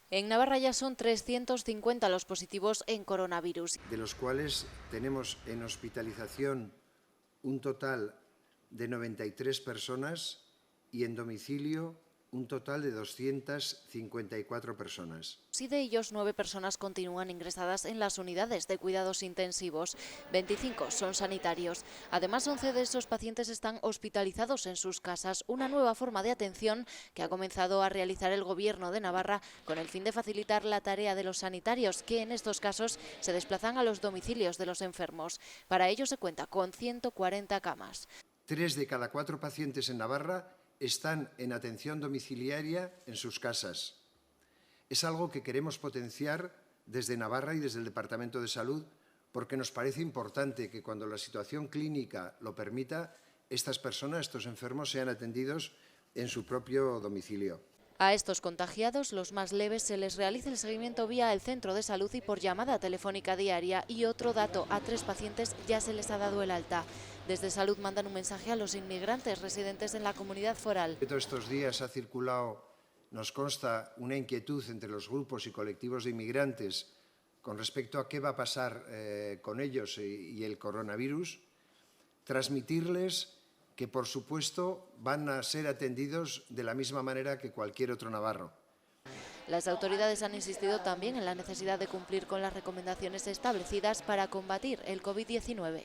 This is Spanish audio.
En Navarra ya son 350 los positivos en coronavirus. De los cuales tenemos en hospitalización un total de 93 personas y en domicilio un total de 254 personas. Y de ellos 9 personas continúan ingresadas en las unidades de cuidados intensivos, 25 son sanitarios. Además, 11 de esos pacientes están hospitalizados en sus casas, una nueva forma de atención que ha comenzado a realizar el Gobierno de Navarra con el fin de facilitar la tarea de los sanitarios, que en estos casos se desplazan a los domicilios de los enfermos. Para ello se cuenta con 140 camas. 3 de cada 4 pacientes en Navarra están en atención domiciliaria en sus casas. Es algo que queremos potenciar desde Navarra y desde el Departamento de Salud porque nos parece importante que cuando la situación clínica lo permita, estas personas, estos enfermos, sean atendidos en su propio domicilio. A estos contagiados, los más leves, se les realiza el seguimiento vía el centro de salud y por llamada telefónica diaria. Y otro dato, a 3 pacientes ya se les ha dado el alta. Desde Salud mandan un mensaje a los inmigrantes residentes en la comunidad foral. Todos estos días ha circulado, nos consta, una inquietud entre los grupos y colectivos de inmigrantes con respecto a qué va a pasar con ellos y el coronavirus. Transmitirles que, por supuesto, van a ser atendidos de la misma manera que cualquier otro navarro. Las autoridades han insistido también en la necesidad de cumplir con las recomendaciones establecidas para combatir el COVID-19.